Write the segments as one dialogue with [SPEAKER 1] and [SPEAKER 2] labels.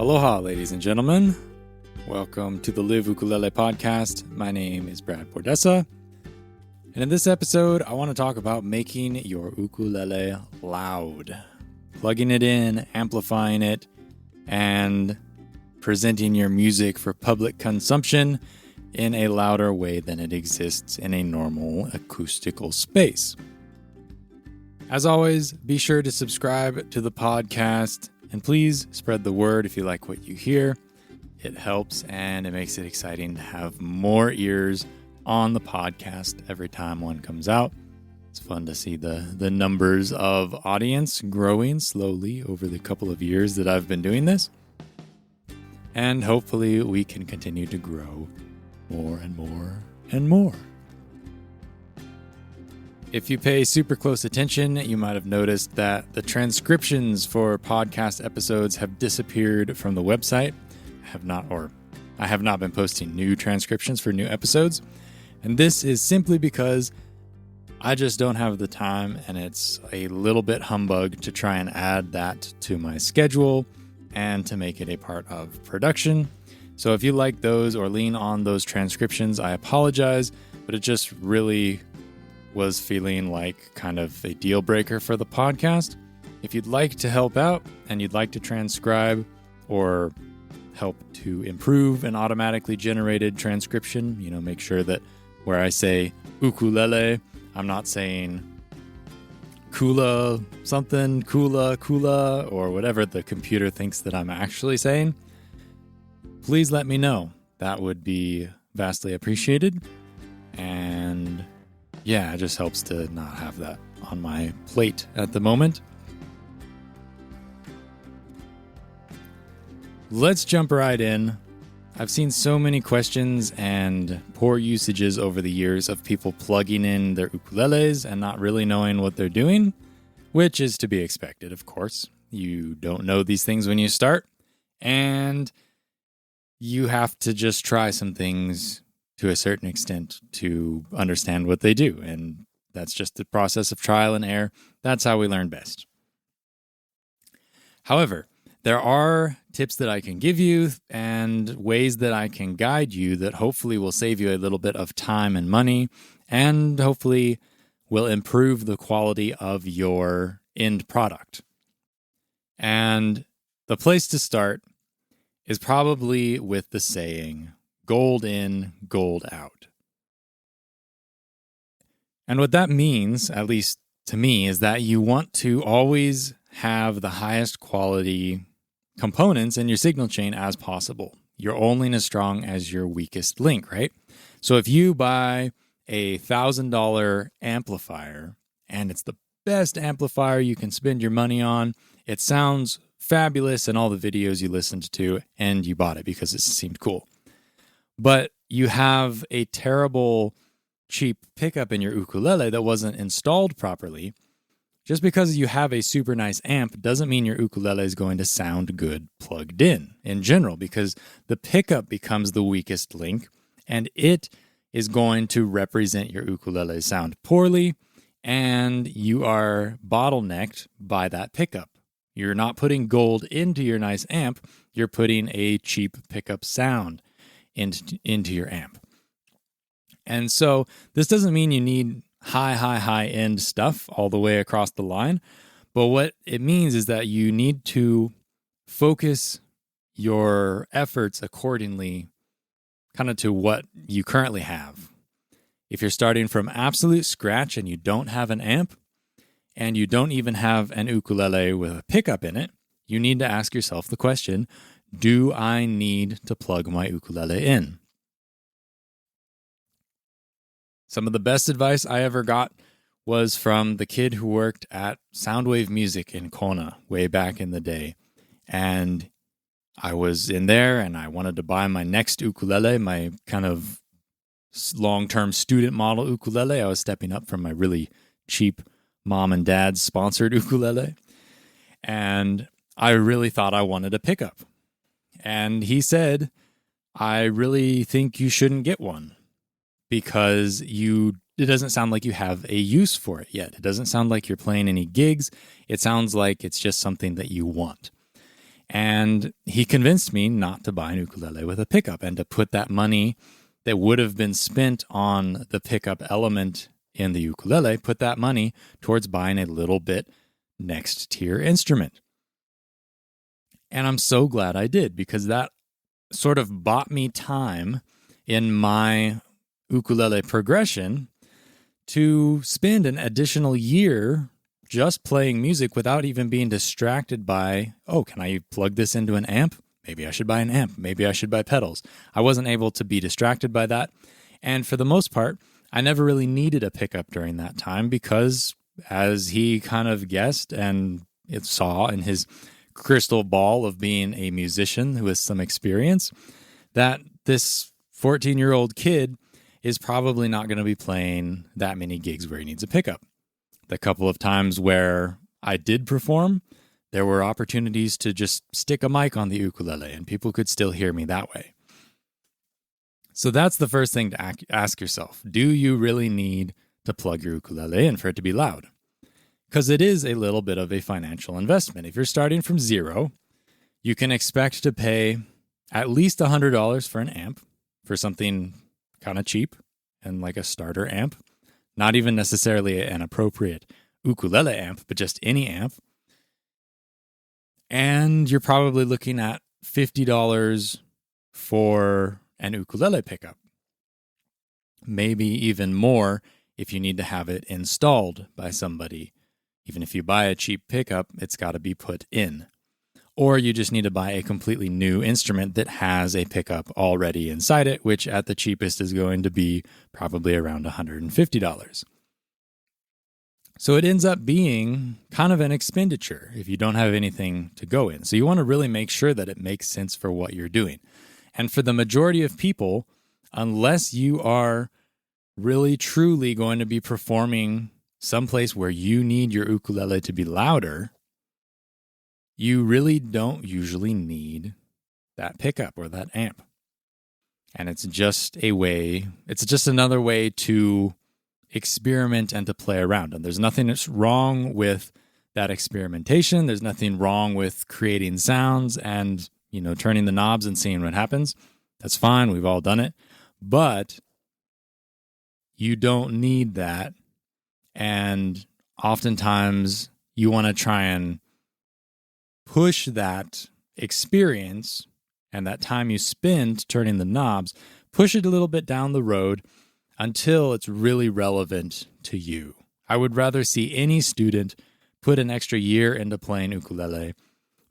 [SPEAKER 1] Aloha, ladies and gentlemen. Welcome to the Live Ukulele podcast. My name is Brad Bordessa. And in this episode, I want to talk about making your ukulele loud. Plugging it in, amplifying it, and presenting your music for public consumption in a louder way than it exists in a normal acoustical space. As always, be sure to subscribe to the podcast. And please spread the word if you like what you hear. It helps and it makes it exciting to have more ears on the podcast every time one comes out. It's fun to see the numbers of audience growing slowly over the couple of years that I've been doing this. And hopefully we can continue to grow more and more and more. If you pay super close attention, you might have noticed that the transcriptions for podcast episodes have disappeared from the website. I have not been posting new transcriptions for new episodes. And this is simply because I just don't have the time, and it's a little bit humbug to try and add that to my schedule and to make it a part of production. So if you like those or lean on those transcriptions, I apologize, but it just really was feeling like kind of a deal breaker for the podcast. If you'd like to help out and you'd like to transcribe or help to improve an automatically generated transcription, make sure that where I say ukulele, I'm not saying kula something, kula, or whatever the computer thinks that I'm actually saying. Please let me know. That would be vastly appreciated. And yeah, it just helps to not have that on my plate at the moment. Let's jump right in. I've seen so many questions and poor usages over the years of people plugging in their ukuleles and not really knowing what they're doing, which is to be expected, of course. You don't know these things when you start, and you have to just try some things to a certain extent to understand what they do. And that's just the process of trial and error. That's how we learn best. However, there are tips that I can give you and ways that I can guide you that hopefully will save you a little bit of time and money, and hopefully will improve the quality of your end product. And the place to start is probably with the saying, gold in, gold out. And what that means, at least to me, is that you want to always have the highest quality components in your signal chain as possible. You're only as strong as your weakest link, right? So if you buy a $1,000 amplifier and it's the best amplifier you can spend your money on, it sounds fabulous in all the videos you listened to, and you bought it because it seemed cool. But you have a terrible, cheap pickup in your ukulele that wasn't installed properly. Just because you have a super nice amp doesn't mean your ukulele is going to sound good plugged in general, because the pickup becomes the weakest link, and it is going to represent your ukulele sound poorly, and you are bottlenecked by that pickup. You're not putting gold into your nice amp, you're putting a cheap pickup sound into your amp. And so this doesn't mean you need high end stuff all the way across the line, but what it means is that you need to focus your efforts accordingly kind of to what you currently have. If you're starting from absolute scratch and you don't have an amp and you don't even have an ukulele with a pickup in it, you need to ask yourself the question, do I need to plug my ukulele in? Some of the best advice I ever got was from the kid who worked at Soundwave Music in Kona way back in the day. And I was in there and I wanted to buy my next ukulele, my kind of long-term student model ukulele. I was stepping up from my really cheap mom and dad's sponsored ukulele. And I really thought I wanted a pickup. And he said, I really think you shouldn't get one because it doesn't sound like you have a use for it yet. It doesn't sound like you're playing any gigs. It sounds like it's just something that you want. And he convinced me not to buy an ukulele with a pickup and to put that money that would have been spent on the pickup element in the ukulele, put that money towards buying a little bit next tier instrument. And I'm so glad I did, because that sort of bought me time in my ukulele progression to spend an additional year just playing music without even being distracted by, oh, can I plug this into an amp? Maybe I should buy an amp. Maybe I should buy pedals. I wasn't able to be distracted by that. And for the most part, I never really needed a pickup during that time because, as he kind of guessed and it saw in his crystal ball of being a musician who has some experience, that this 14-year-old kid is probably not going to be playing that many gigs where he needs a pickup. The couple of times where I did perform, there were opportunities to just stick a mic on the ukulele and people could still hear me that way. So that's the first thing to ask yourself. Do you really need to plug your ukulele in for it to be loud? Because it is a little bit of a financial investment. If you're starting from zero, you can expect to pay at least $100 for an amp, for something kind of cheap and like a starter amp. Not even necessarily an appropriate ukulele amp, but just any amp. And you're probably looking at $50 for an ukulele pickup. Maybe even more if you need to have it installed by somebody. Even if you buy a cheap pickup, it's got to be put in. Or you just need to buy a completely new instrument that has a pickup already inside it, which at the cheapest is going to be probably around $150. So it ends up being kind of an expenditure if you don't have anything to go in. So you want to really make sure that it makes sense for what you're doing. And for the majority of people, unless you are really truly going to be performing someplace where you need your ukulele to be louder, you really don't usually need that pickup or that amp. And it's just another way to experiment and to play around. And there's nothing that's wrong with that experimentation. There's nothing wrong with creating sounds and, turning the knobs and seeing what happens. That's fine. We've all done it. But you don't need that. And oftentimes you want to try and push that experience and that time you spend turning the knobs, push it a little bit down the road until it's really relevant to you. I would rather see any student put an extra year into playing ukulele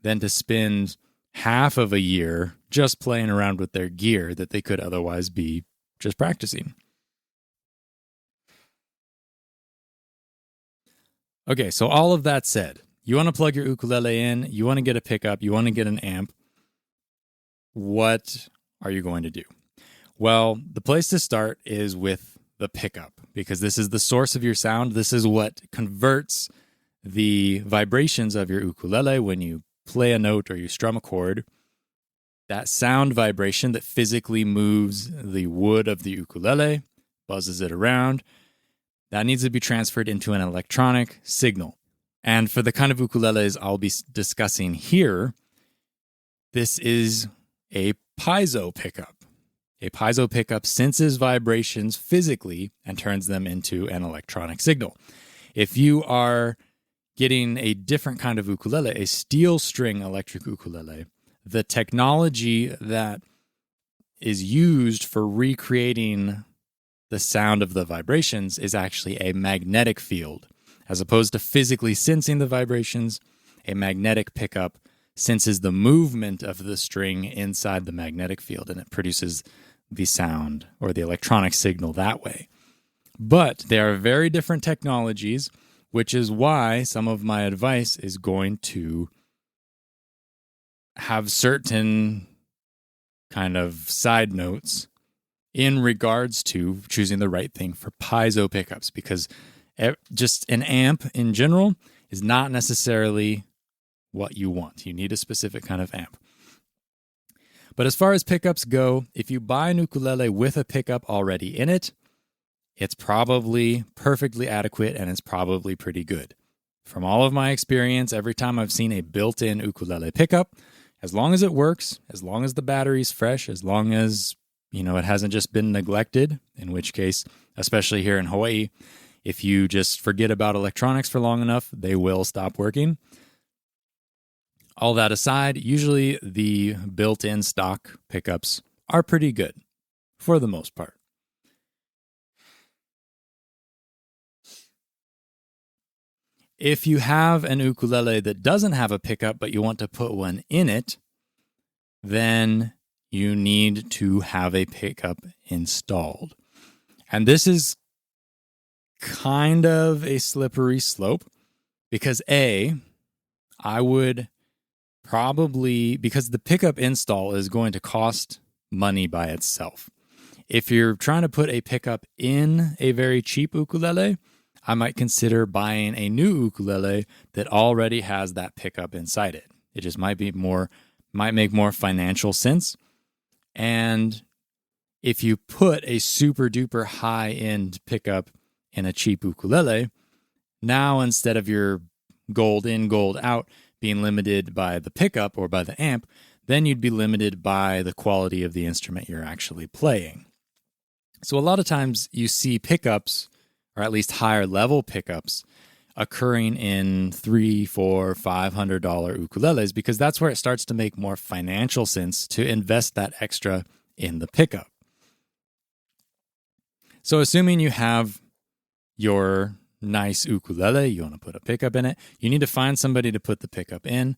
[SPEAKER 1] than to spend half of a year just playing around with their gear that they could otherwise be just practicing. Okay, so all of that said, you want to plug your ukulele in, you want to get a pickup, you want to get an amp. What are you going to do? Well, the place to start is with the pickup, because this is the source of your sound. This is what converts the vibrations of your ukulele when you play a note or you strum a chord. That sound vibration that physically moves the wood of the ukulele, buzzes it around, that needs to be transferred into an electronic signal. And for the kind of ukuleles I'll be discussing here, this is a piezo pickup. A piezo pickup senses vibrations physically and turns them into an electronic signal. If you are getting a different kind of ukulele, a steel string electric ukulele, the technology that is used for recreating the sound of the vibrations is actually a magnetic field. As opposed to physically sensing the vibrations, a magnetic pickup senses the movement of the string inside the magnetic field, and it produces the sound or the electronic signal that way. But they are very different technologies, which is why some of my advice is going to have certain kind of side notes in regards to choosing the right thing for piezo pickups, because just an amp in general is not necessarily what you want. You need a specific kind of amp. But as far as pickups go, if you buy an ukulele with a pickup already in it, it's probably perfectly adequate and it's probably pretty good. From all of my experience, every time I've seen a built-in ukulele pickup, As long as it works, as long as the battery's fresh, as long as, it hasn't just been neglected, in which case, especially here in Hawaii, if you just forget about electronics for long enough, they will stop working. All that aside, usually the built-in stock pickups are pretty good for the most part. If you have an ukulele that doesn't have a pickup, but you want to put one in it, then you need to have a pickup installed. And this is kind of a slippery slope because I would probably, because the pickup install is going to cost money by itself. If you're trying to put a pickup in a very cheap ukulele, I might consider buying a new ukulele that already has that pickup inside it. It just might make more financial sense. And if you put a super duper high-end pickup in a cheap ukulele, now instead of your gold in, gold out being limited by the pickup or by the amp, then you'd be limited by the quality of the instrument you're actually playing. So a lot of times you see pickups, or at least higher level pickups, occurring in $300, $400, $500 ukuleles because that's where it starts to make more financial sense to invest that extra in the pickup. So assuming you have your nice ukulele, you want to put a pickup in it, you need to find somebody to put the pickup in.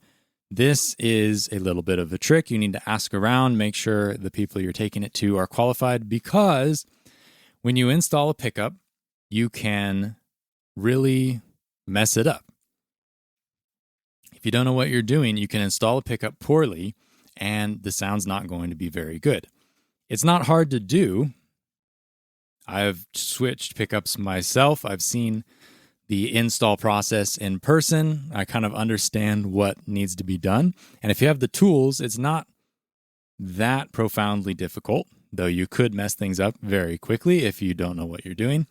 [SPEAKER 1] This is a little bit of a trick. You need to ask around, make sure the people you're taking it to are qualified, because when you install a pickup, you can really mess it up. If you don't know what you're doing, you can install a pickup poorly and the sound's not going to be very good. It's not hard to do. I've switched pickups myself. I've seen the install process in person. I kind of understand what needs to be done. And if you have the tools, it's not that profoundly difficult, though you could mess things up very quickly if you don't know what you're doing.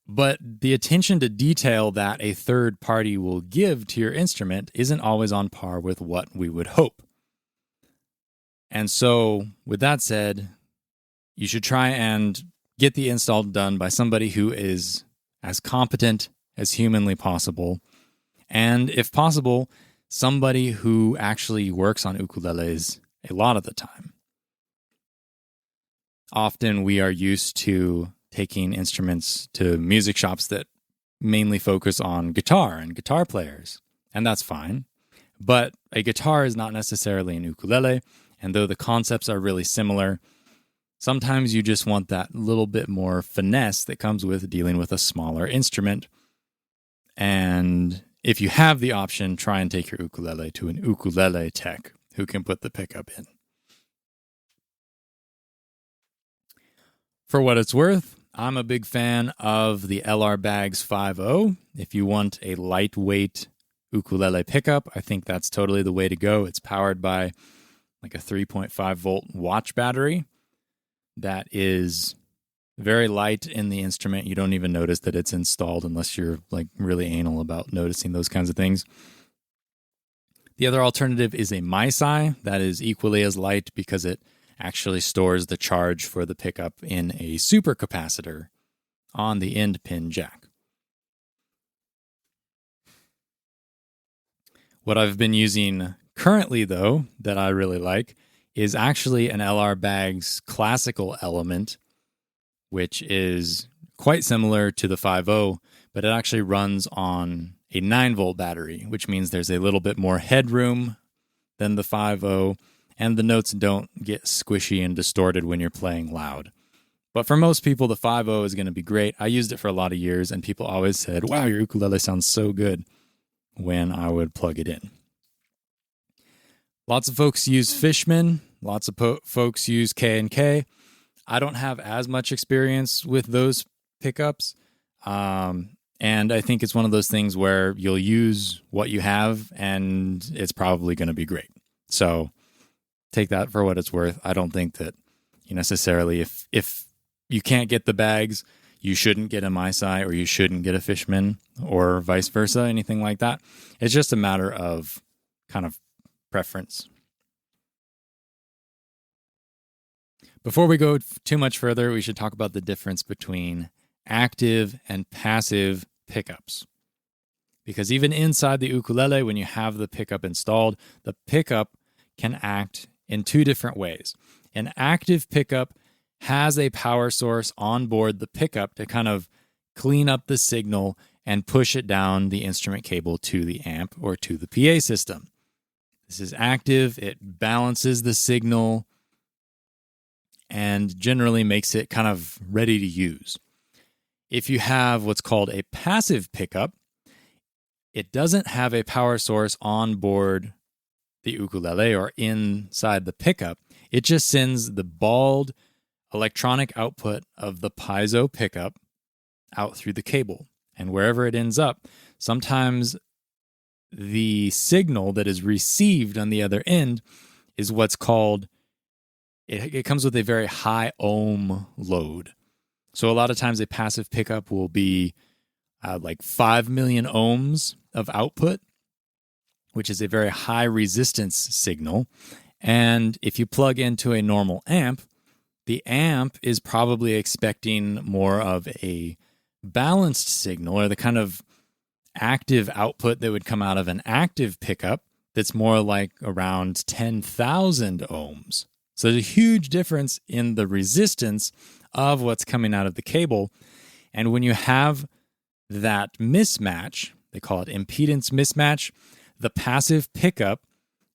[SPEAKER 1] But the attention to detail that a third party will give to your instrument isn't always on par with what we would hope. And so, with that said, you should try and get the install done by somebody who is as competent as humanly possible. And if possible, somebody who actually works on ukuleles a lot of the time. Often we are used to taking instruments to music shops that mainly focus on guitar and guitar players, and that's fine. But a guitar is not necessarily an ukulele, and though the concepts are really similar, sometimes you just want that little bit more finesse that comes with dealing with a smaller instrument. And if you have the option, try and take your ukulele to an ukulele tech who can put the pickup in. For what it's worth, I'm a big fan of the LR Baggs 5.0. If you want a lightweight ukulele pickup, I think that's totally the way to go. It's powered by like a 3.5 volt watch battery that is very light in the instrument. You don't even notice that it's installed unless you're like really anal about noticing those kinds of things. The other alternative is a MySci that is equally as light because it actually stores the charge for the pickup in a supercapacitor on the end pin jack. What I've been using currently, though, that I really like is actually an LR Baggs classical element, which is quite similar to the 5.0, but it actually runs on a 9-volt battery, which means there's a little bit more headroom than the 5.0, and the notes don't get squishy and distorted when you're playing loud. But for most people, the 5.0 is going to be great. I used it for a lot of years, and people always said, wow, your ukulele sounds so good when I would plug it in. Lots of folks use Fishman. Lots of folks use K&K. I don't have as much experience with those pickups. And I think it's one of those things where you'll use what you have, and it's probably going to be great. So take that for what it's worth. I don't think that you necessarily, if you can't get the Baggs, you shouldn't get a MySci or you shouldn't get a Fishman or vice versa, anything like that. It's just a matter of kind of preference. Before we go too much further, we should talk about the difference between active and passive pickups. Because even inside the ukulele, when you have the pickup installed, the pickup can act in two different ways. An active pickup has a power source on board the pickup to kind of clean up the signal and push it down the instrument cable to the amp or to the PA system. This is active, it balances the signal and generally makes it kind of ready to use. If you have what's called a passive pickup, it doesn't have a power source on board the ukulele or inside the pickup. It just sends the bald electronic output of the piezo pickup out through the cable. And wherever it ends up, sometimes the signal that is received on the other end is what's called, it comes with a very high ohm load. So a lot of times a passive pickup will be like 5 million ohms of output, which is a very high resistance signal. And if you plug into a normal amp, the amp is probably expecting more of a balanced signal, or the kind of active output that would come out of an active pickup that's more like around 10,000 ohms. So there's a huge difference in the resistance of what's coming out of the cable. And when you have that mismatch, they call it impedance mismatch, the passive pickup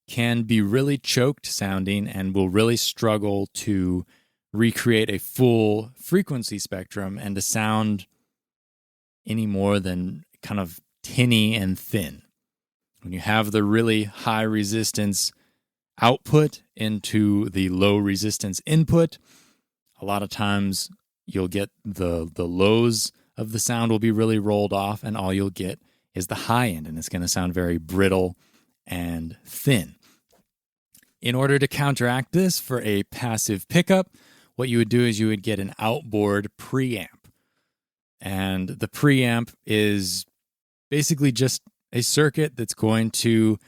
[SPEAKER 1] can be really choked sounding and will really struggle to recreate a full frequency spectrum and to sound any more than kind of tinny and thin. When you have the really high resistance output into the low resistance input, a lot of times you'll get the lows of the sound will be really rolled off, and all you'll get is the high end, and it's going to sound very brittle and thin. In order to counteract this for a passive pickup, what you would do is you would get an outboard preamp. And the preamp is basically just a circuit that's going to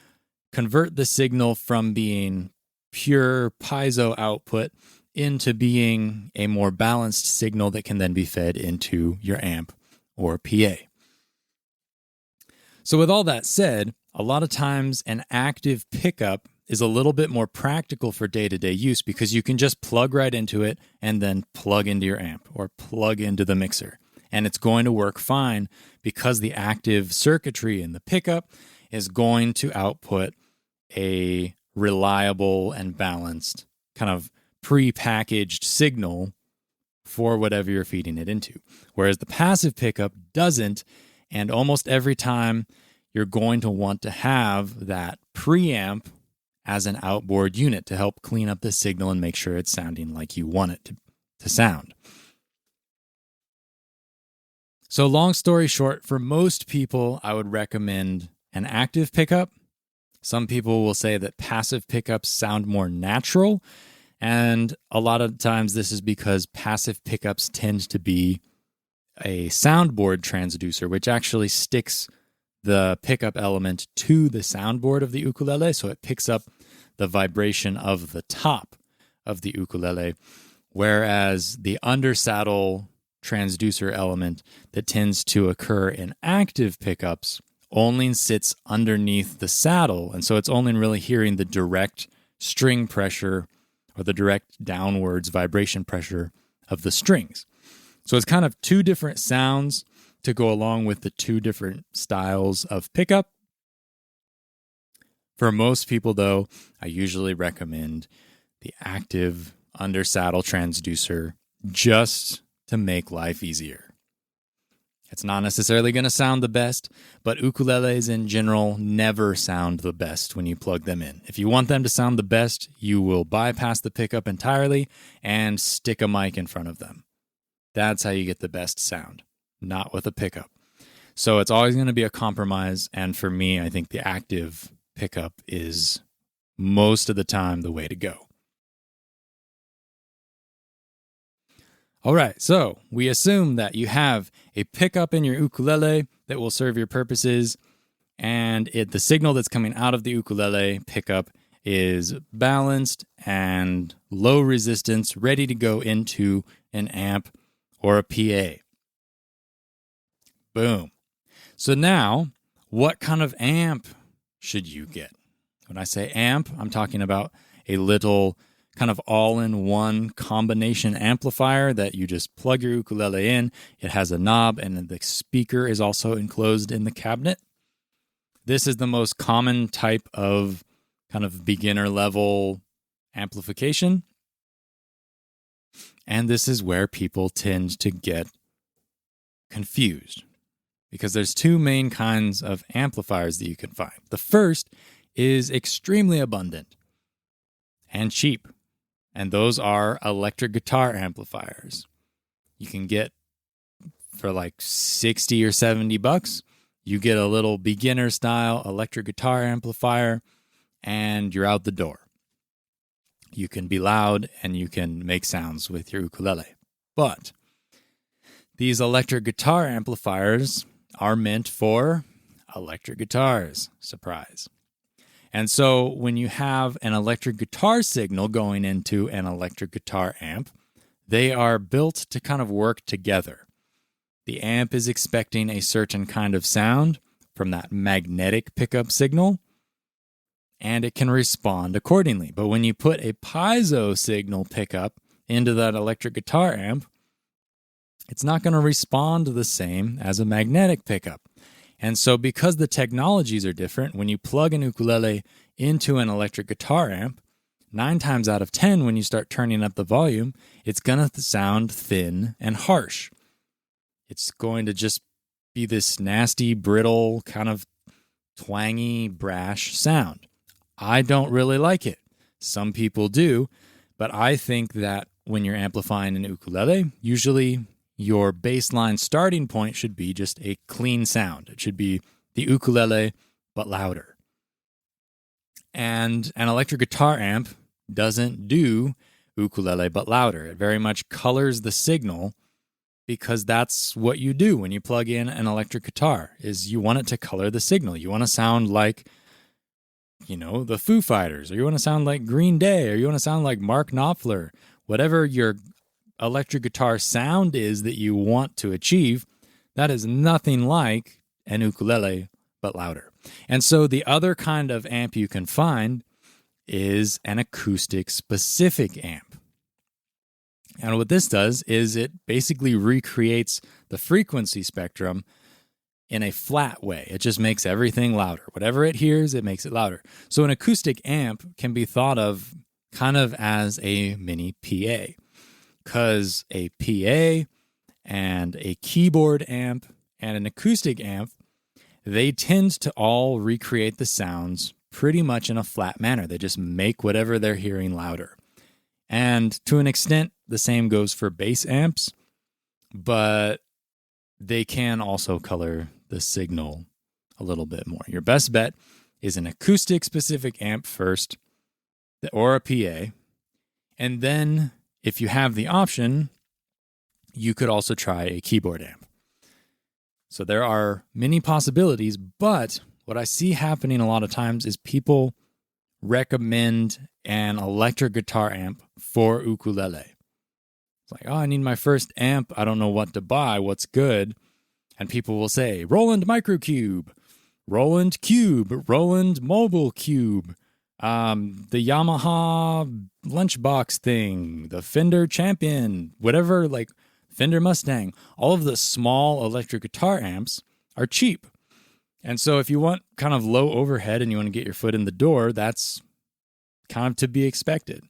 [SPEAKER 1] convert the signal from being pure piezo output into being a more balanced signal that can then be fed into your amp or PA. So with all that said, a lot of times an active pickup is a little bit more practical for day-to-day use because you can just plug right into it and then plug into your amp or plug into the mixer. And it's going to work fine because the active circuitry in the pickup is going to output a reliable and balanced kind of pre-packaged signal for whatever you're feeding it into. Whereas the passive pickup doesn't, and almost every time you're going to want to have that preamp as an outboard unit to help clean up the signal and make sure it's sounding like you want it to sound. So long story short, for most people, I would recommend an active pickup. Some people will say that passive pickups sound more natural, and a lot of times this is because passive pickups tend to be a soundboard transducer, which actually sticks the pickup element to the soundboard of the ukulele, so it picks up the vibration of the top of the ukulele, whereas the undersaddle transducer element that tends to occur in active pickups only sits underneath the saddle, and so it's only really hearing the direct string pressure or the direct downwards vibration pressure of the strings. So it's kind of two different sounds to go along with the two different styles of pickup. For most people, though, I usually recommend the active undersaddle transducer just to make life easier. It's not necessarily going to sound the best, but ukuleles in general never sound the best when you plug them in. If you want them to sound the best, you will bypass the pickup entirely and stick a mic in front of them. That's how you get the best sound, not with a pickup. So it's always going to be a compromise, and for me, I think the active pickup is most of the time the way to go. All right, so we assume that you have a pickup in your ukulele that will serve your purposes, and the signal that's coming out of the ukulele pickup is balanced and low resistance, ready to go into an amp or a PA. Boom. So now, what kind of amp should you get? When I say amp, I'm talking about a little kind of all-in-one combination amplifier that you just plug your ukulele in. It has a knob, and the speaker is also enclosed in the cabinet. This is the most common type of kind of beginner-level amplification. And this is where people tend to get confused, because there's two main kinds of amplifiers that you can find. The first is extremely abundant and cheap, and those are electric guitar amplifiers. You can get for like 60 or 70 bucks. You get a little beginner style electric guitar amplifier and you're out the door. You can be loud and you can make sounds with your ukulele. But these electric guitar amplifiers are meant for electric guitars. Surprise. And so when you have an electric guitar signal going into an electric guitar amp, they are built to kind of work together. The amp is expecting a certain kind of sound from that magnetic pickup signal, and it can respond accordingly. But when you put a piezo signal pickup into that electric guitar amp, it's not going to respond the same as a magnetic pickup. And so because the technologies are different, when you plug an ukulele into an electric guitar amp, 9 times out of 10, when you start turning up the volume, it's going to sound thin and harsh. It's going to just be this nasty, brittle, kind of twangy, brash sound. I don't really like it. Some people do, but I think that when you're amplifying an ukulele, usually your baseline starting point should be just a clean sound. It should be the ukulele, but louder. And an electric guitar amp doesn't do ukulele, but louder. It very much colors the signal, because that's what you do when you plug in an electric guitar, is you want it to color the signal. You want to sound like, the Foo Fighters, or you want to sound like Green Day, or you want to sound like Mark Knopfler. Whatever your electric guitar sound is that you want to achieve, that is nothing like an ukulele, but louder. And so the other kind of amp you can find is an acoustic specific amp. And what this does is it basically recreates the frequency spectrum in a flat way. It just makes everything louder. Whatever it hears, it makes it louder. So an acoustic amp can be thought of kind of as a mini PA, because a PA and a keyboard amp and an acoustic amp, they tend to all recreate the sounds pretty much in a flat manner. They just make whatever they're hearing louder. And to an extent, the same goes for bass amps, but they can also color the signal a little bit more. Your best bet is an acoustic specific amp first, or a PA, and then if you have the option, you could also try a keyboard amp. So there are many possibilities, but what I see happening a lot of times is people recommend an electric guitar amp for ukulele. It's like, I need my first amp. I don't know what to buy. What's good? And people will say, Roland Microcube, Roland Cube, Roland Mobile Cube, the Yamaha lunchbox thing, the Fender Champion, whatever, like Fender Mustang. All of the small electric guitar amps are cheap. And so if you want kind of low overhead and you want to get your foot in the door, that's kind of to be expected.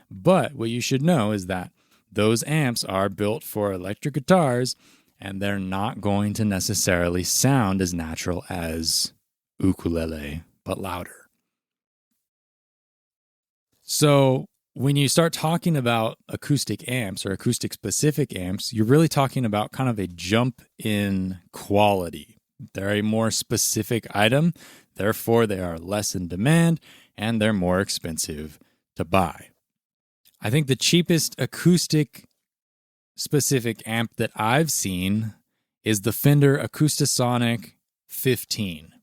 [SPEAKER 1] But what you should know is that those amps are built for electric guitars, and they're not going to necessarily sound as natural as ukulele, but louder. So when you start talking about acoustic amps or acoustic specific amps, you're really talking about kind of a jump in quality. They're a more specific item, therefore they are less in demand, and they're more expensive to buy. I think the cheapest acoustic specific amp that I've seen is the Fender Acoustasonic 15.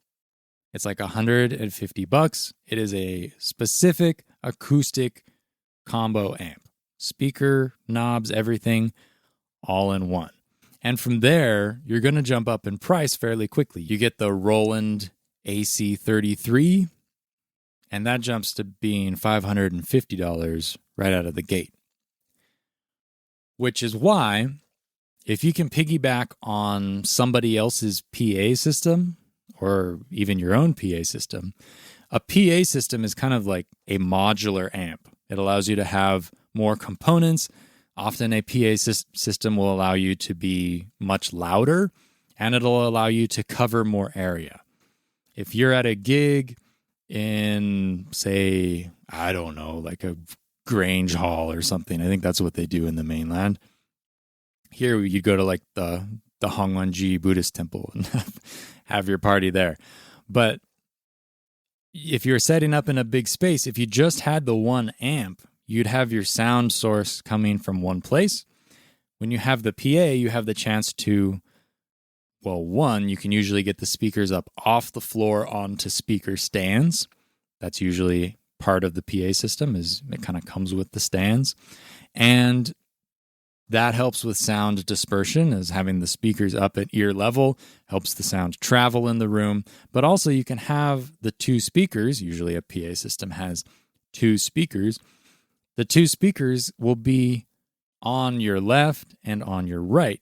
[SPEAKER 1] It's like $150. It is a specific acoustic combo amp. Speaker, knobs, everything, all in one. And from there, you're going to jump up in price fairly quickly. You get the Roland AC33, and that jumps to being $550 right out of the gate. Which is why, if you can piggyback on somebody else's PA system, or even your own PA system, a PA system is kind of like a modular amp. It allows you to have more components. Often a PA system will allow you to be much louder, and it'll allow you to cover more area. If you're at a gig in, say, I don't know, like a Grange Hall or something, I think that's what they do in the mainland. Here you go to like the Hongwanji Buddhist temple and have your party there. But if you're setting up in a big space, if you just had the one amp, you'd have your sound source coming from one place. When you have the PA, you have the chance to, well, one, you can usually get the speakers up off the floor onto speaker stands. That's usually part of the PA system, is it kind of comes with the stands. And that helps with sound dispersion, as having the speakers up at ear level helps the sound travel in the room. But also you can have the two speakers. Usually a PA system has two speakers. The two speakers will be on your left and on your right,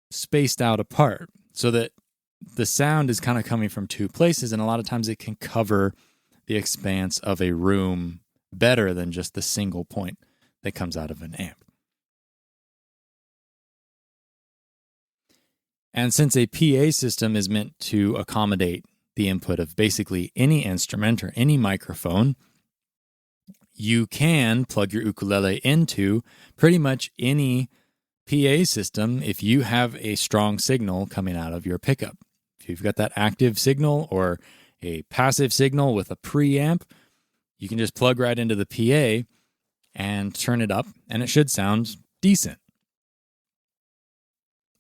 [SPEAKER 1] spaced out apart, so that the sound is kind of coming from two places, and a lot of times it can cover the expanse of a room better than just the single point that comes out of an amp. And since a PA system is meant to accommodate the input of basically any instrument or any microphone, you can plug your ukulele into pretty much any PA system if you have a strong signal coming out of your pickup. If you've got that active signal or a passive signal with a preamp, you can just plug right into the PA and turn it up, and it should sound decent.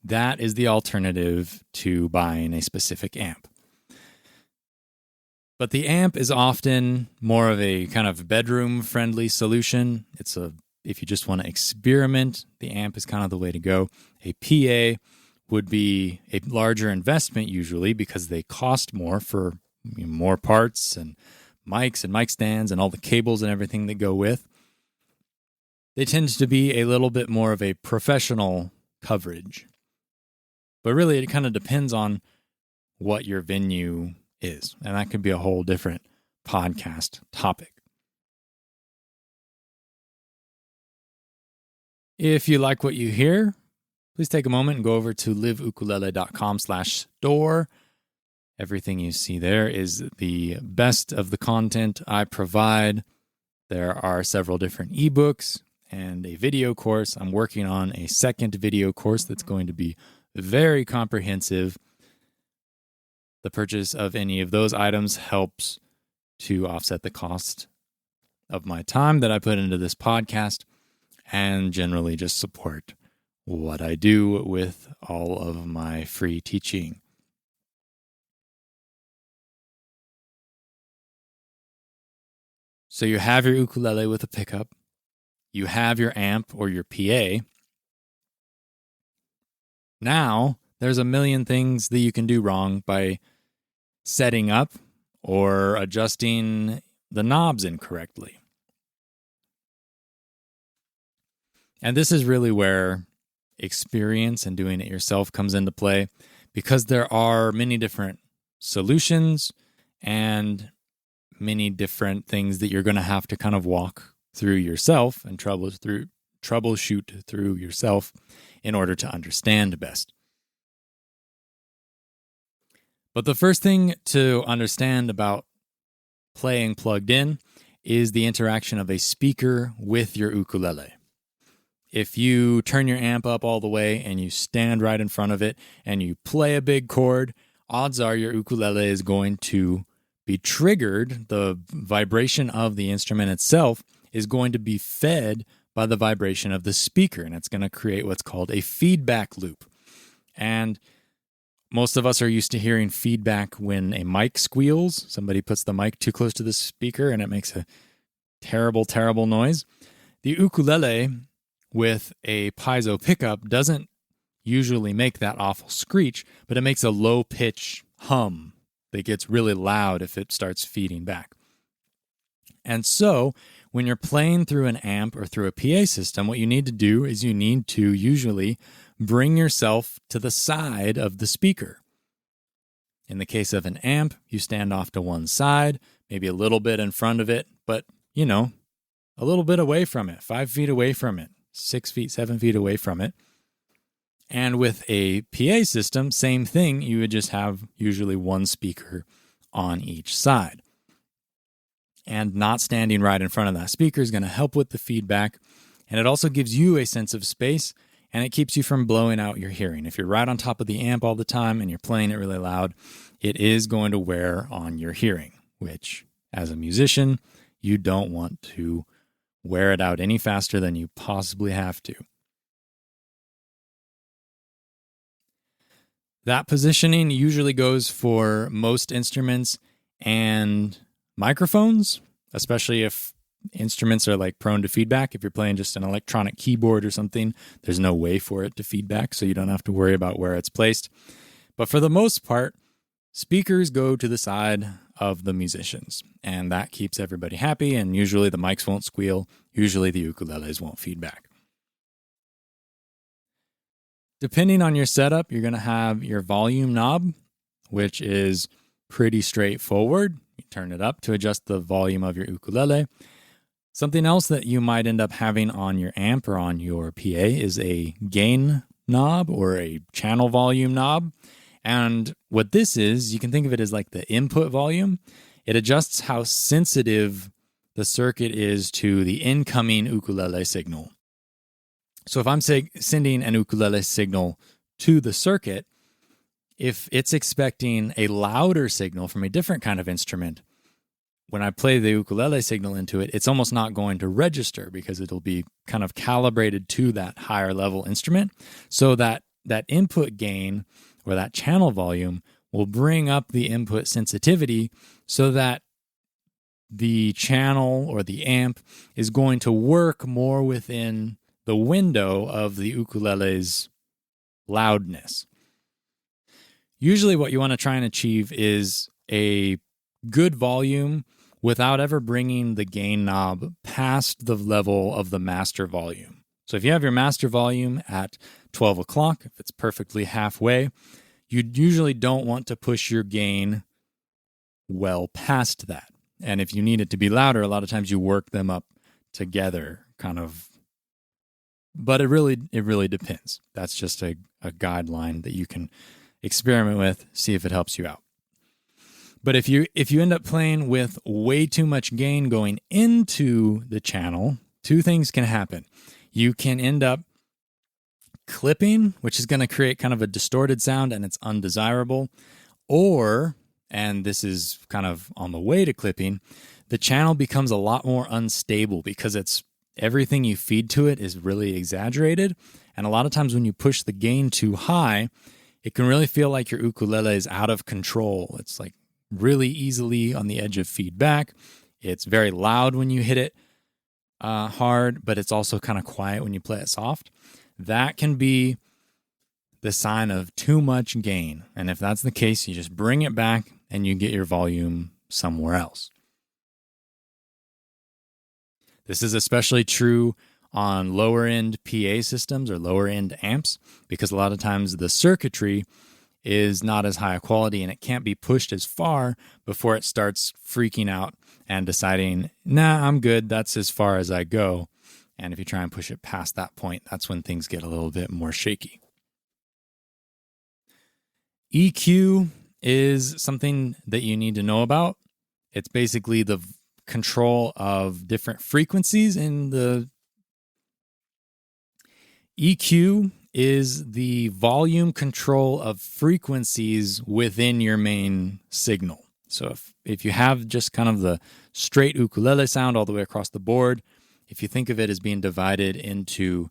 [SPEAKER 1] That is the alternative to buying a specific amp. But the amp is often more of a kind of bedroom-friendly solution. If you just want to experiment, the amp is kind of the way to go. A PA would be a larger investment usually because they cost more for more parts and mics and mic stands and all the cables and everything that go with. They tend to be a little bit more of a professional coverage. But really, it kind of depends on what your venue is. And that could be a whole different podcast topic. If you like what you hear, please take a moment and go over to liveukulele.com/store. Everything you see there is the best of the content I provide. There are several different ebooks and a video course. I'm working on a second video course that's going to be very comprehensive. The purchase of any of those items helps to offset the cost of my time that I put into this podcast and generally just support what I do with all of my free teaching. So you have your ukulele with a pickup. You have your amp or your PA. Now, there's a million things that you can do wrong by setting up or adjusting the knobs incorrectly. And this is really where experience and doing it yourself comes into play, because there are many different solutions and many different things that you're going to have to kind of walk through yourself and troubleshoot through yourself in order to understand best. But the first thing to understand about playing plugged in is the interaction of a speaker with your ukulele. If you turn your amp up all the way and you stand right in front of it and you play a big chord, odds are your ukulele is going to be triggered. The vibration of the instrument itself is going to be fed by the vibration of the speaker, and it's going to create what's called a feedback loop. And most of us are used to hearing feedback when a mic squeals. Somebody puts the mic too close to the speaker and it makes a terrible, terrible noise. The ukulele with a piezo pickup doesn't usually make that awful screech, but it makes a low pitch hum that gets really loud if it starts feeding back. And so when you're playing through an amp or through a PA system, what you need to do is you need to usually bring yourself to the side of the speaker. In the case of an amp, you stand off to one side, maybe a little bit in front of it, but, a little bit away from it, 5 feet away from it, 6 feet, 7 feet away from it. And with a PA system, same thing, you would just have usually one speaker on each side. And not standing right in front of that speaker is going to help with the feedback. And it also gives you a sense of space, and it keeps you from blowing out your hearing. If you're right on top of the amp all the time and you're playing it really loud, it is going to wear on your hearing, which, as a musician, you don't want to wear it out any faster than you possibly have to. That positioning usually goes for most instruments and microphones, especially if instruments are like prone to feedback. If you're playing just an electronic keyboard or something, there's no way for it to feedback, so you don't have to worry about where it's placed. But for the most part, speakers go to the side of the musicians, and that keeps everybody happy, and usually the mics won't squeal. Usually the ukuleles won't feedback. Depending on your setup, you're going to have your volume knob, which is pretty straightforward. You turn it up to adjust the volume of your ukulele. Something else that you might end up having on your amp or on your PA is a gain knob or a channel volume knob. And what this is, you can think of it as like the input volume. It adjusts how sensitive the circuit is to the incoming ukulele signal. So if I'm sending an ukulele signal to the circuit, if it's expecting a louder signal from a different kind of instrument, when I play the ukulele signal into it, it's almost not going to register because it'll be kind of calibrated to that higher level instrument. So that input gain or that channel volume will bring up the input sensitivity so that the channel or the amp is going to work more within the window of the ukulele's loudness. Usually what you want to try and achieve is a good volume without ever bringing the gain knob past the level of the master volume. So if you have your master volume at 12 o'clock, if it's perfectly halfway, you usually don't want to push your gain well past that. And if you need it to be louder, a lot of times you work them up together, kind of. But it really depends. That's just a guideline that you can experiment with, see if it helps you out. But if you end up playing with way too much gain going into the channel, two things can happen. You can end up clipping, which is going to create kind of a distorted sound, and it's undesirable. Or, and this is kind of on the way to clipping, the channel becomes a lot more unstable because everything you feed to it is really exaggerated. And a lot of times when you push the gain too high, it can really feel like your ukulele is out of control. It's like really easily on the edge of feedback. It's very loud when you hit it hard, but it's also kind of quiet when you play it soft. That can be the sign of too much gain. And if that's the case, you just bring it back and you get your volume somewhere else. This is especially true on lower end PA systems or lower end amps, because a lot of times the circuitry is not as high a quality and it can't be pushed as far before it starts freaking out and deciding, nah, I'm good. That's as far as I go. And if you try and push it past that point, that's when things get a little bit more shaky. EQ is something that you need to know about. It's basically the control of different frequencies in the EQ is the volume control of frequencies within your main signal. So if you have just kind of the straight ukulele sound all the way across the board, if you think of it as being divided into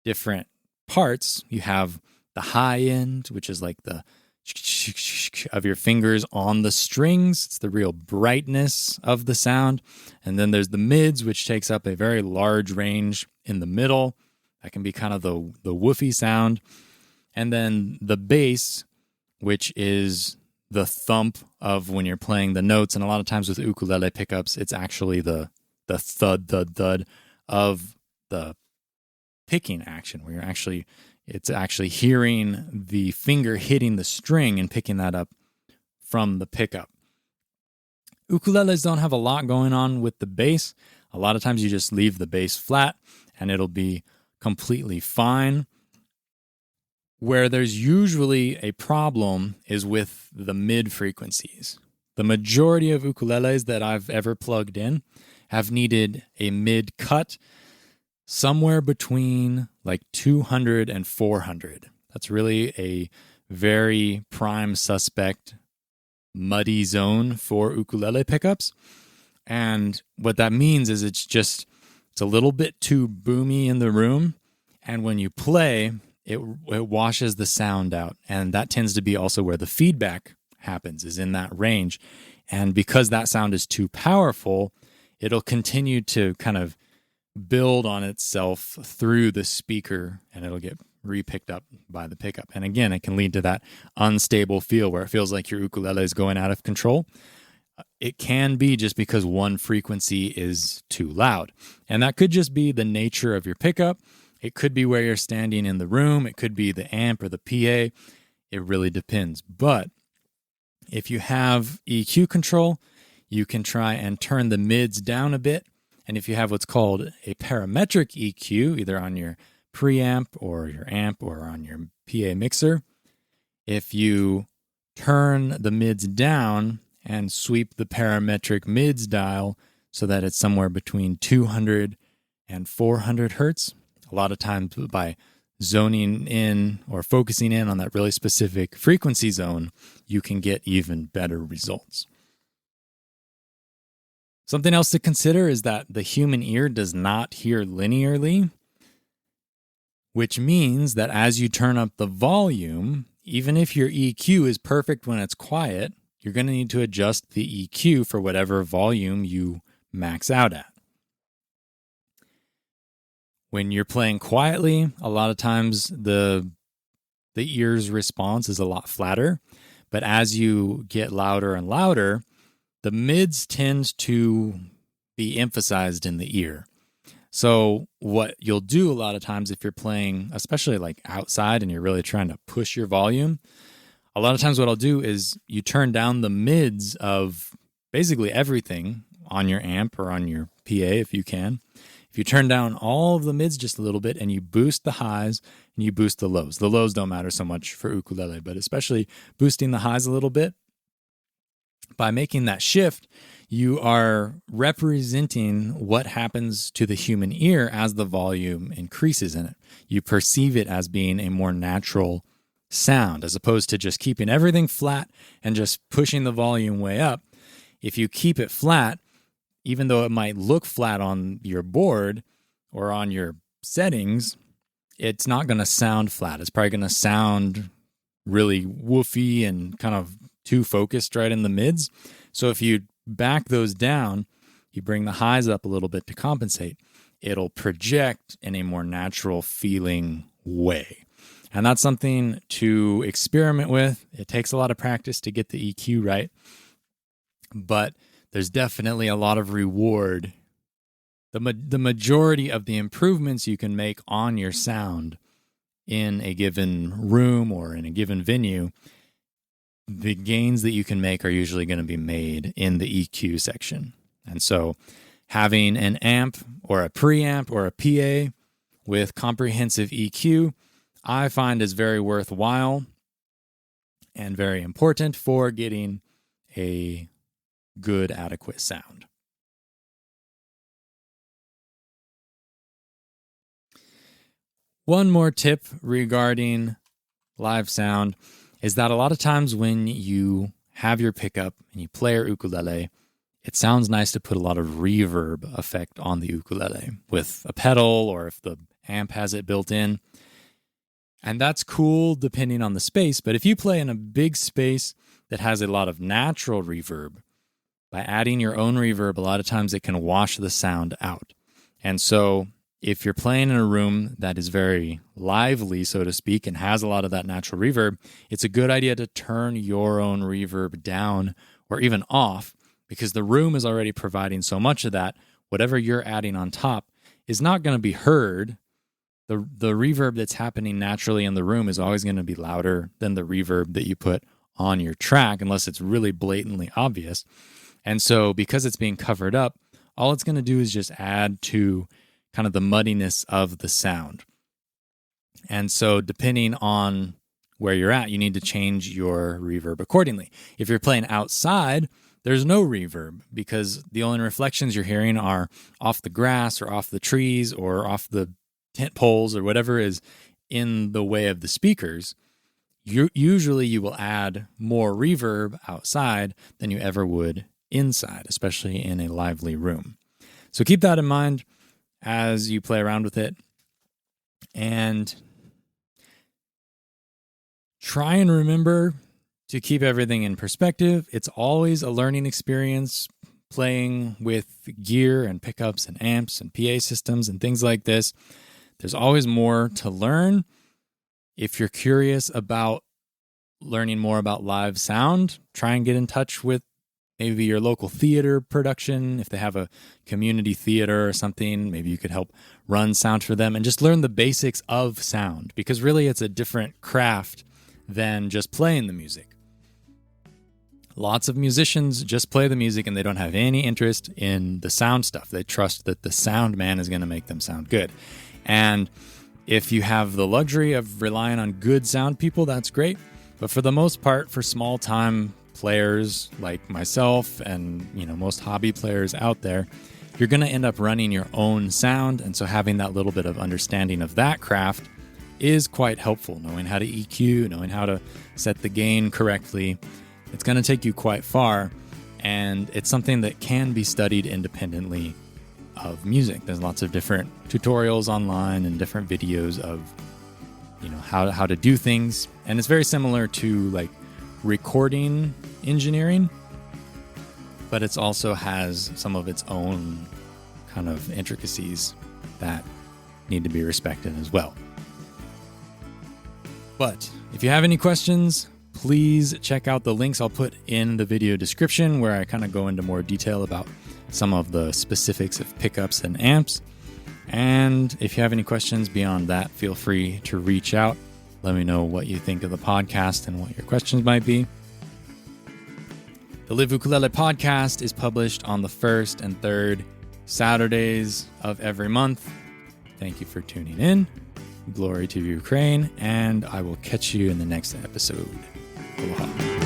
[SPEAKER 1] different parts, you have the high end, which is like the of your fingers on the strings. It's the real brightness of the sound. And then there's the mids, which takes up a very large range in the middle. That can be kind of the woofy sound. And then the bass, which is the thump of when you're playing the notes. And a lot of times with ukulele pickups, it's actually the thud of the picking action, where it's actually hearing the finger hitting the string and picking that up from the pickup. Ukuleles don't have a lot going on with the bass. A lot of times you just leave the bass flat and it'll be completely fine. Where there's usually a problem is with the mid frequencies. The majority of ukuleles that I've ever plugged in have needed a mid cut somewhere between like 200 and 400. That's really a very prime suspect muddy zone for ukulele pickups. And what that means is it's a little bit too boomy in the room. And when you play, it washes the sound out. And that tends to be also where the feedback happens, is in that range. And because that sound is too powerful, it'll continue to kind of build on itself through the speaker, and it'll get re-picked up by the pickup. And again, it can lead to that unstable feel where it feels like your ukulele is going out of control. It can be just because one frequency is too loud. And that could just be the nature of your pickup. It could be where you're standing in the room. It could be the amp or the PA. It really depends. But if you have EQ control, you can try and turn the mids down a bit. And if you have what's called a parametric EQ, either on your preamp or your amp or on your PA mixer, if you turn the mids down and sweep the parametric mids dial so that it's somewhere between 200 and 400 hertz, a lot of times by zoning in or focusing in on that really specific frequency zone, you can get even better results. Something else to consider is that the human ear does not hear linearly, which means that as you turn up the volume, even if your EQ is perfect when it's quiet, you're going to need to adjust the EQ for whatever volume you max out at. When you're playing quietly, a lot of times the ear's response is a lot flatter, but as you get louder and louder, the mids tend to be emphasized in the ear. So what you'll do a lot of times if you're playing, especially like outside and you're really trying to push your volume, a lot of times what I'll do is you turn down the mids of basically everything on your amp or on your PA if you can. If you turn down all of the mids just a little bit and you boost the highs and you boost the lows. The lows don't matter so much for ukulele, but especially boosting the highs a little bit. By making that shift, you are representing what happens to the human ear as the volume increases in it. You perceive it as being a more natural sound, as opposed to just keeping everything flat and just pushing the volume way up. If you keep it flat, even though it might look flat on your board or on your settings, it's not going to sound flat. It's probably going to sound really woofy and kind of too focused right in the mids. So if you back those down, you bring the highs up a little bit to compensate, it'll project in a more natural feeling way. And that's something to experiment with. It takes a lot of practice to get the EQ right, but there's definitely a lot of reward. The majority of the improvements you can make on your sound in a given room or in a given venue, the gains that you can make are usually going to be made in the EQ section. And so having an amp or a preamp or a PA with comprehensive EQ, I find is very worthwhile and very important for getting a good, adequate sound. One more tip regarding live sound is that a lot of times when you have your pickup and you play your ukulele, it sounds nice to put a lot of reverb effect on the ukulele with a pedal or if the amp has it built in. And that's cool depending on the space. But if you play in a big space that has a lot of natural reverb, by adding your own reverb, a lot of times it can wash the sound out. And so if you're playing in a room that is very lively, so to speak, and has a lot of that natural reverb, it's a good idea to turn your own reverb down or even off, because the room is already providing so much of that. Whatever you're adding on top is not going to be heard. The reverb that's happening naturally in the room is always going to be louder than the reverb that you put on your track, unless it's really blatantly obvious. And so because it's being covered up, all it's going to do is just add to kind of the muddiness of the sound. And so depending on where you're at, you need to change your reverb accordingly. If you're playing outside, there's no reverb, because the only reflections you're hearing are off the grass or off the trees or off the tent poles or whatever is in the way of the speakers. Usually you will add more reverb outside than you ever would inside, especially in a lively room. So keep that in mind as you play around with it. And try and remember to keep everything in perspective. It's always a learning experience playing with gear and pickups and amps and PA systems and things like this. There's always more to learn. If you're curious about learning more about live sound, try and get in touch with maybe your local theater production. If they have a community theater or something, maybe you could help run sound for them and just learn the basics of sound, because really it's a different craft than just playing the music. Lots of musicians just play the music and they don't have any interest in the sound stuff. They trust that the sound man is going to make them sound good. And if you have the luxury of relying on good sound people, that's great. But for the most part, for small time players like myself and most hobby players out there, you're going to end up running your own sound. And so having that little bit of understanding of that craft is quite helpful. Knowing how to EQ, knowing how to set the gain correctly, it's going to take you quite far. And it's something that can be studied independently of music. There's lots of different tutorials online and different videos of how to do things, and it's very similar to like recording engineering, but it also has some of its own kind of intricacies that need to be respected as well. But if you have any questions, please check out the links I'll put in the video description, where I kind of go into more detail about some of the specifics of pickups and amps. And if you have any questions beyond that, feel free to reach out. Let me know what you think of the podcast and what your questions might be. The Live Ukulele podcast is published on the first and third Saturdays of every month. Thank you for tuning in. Glory to Ukraine, and I will catch you in the next episode. Aloha.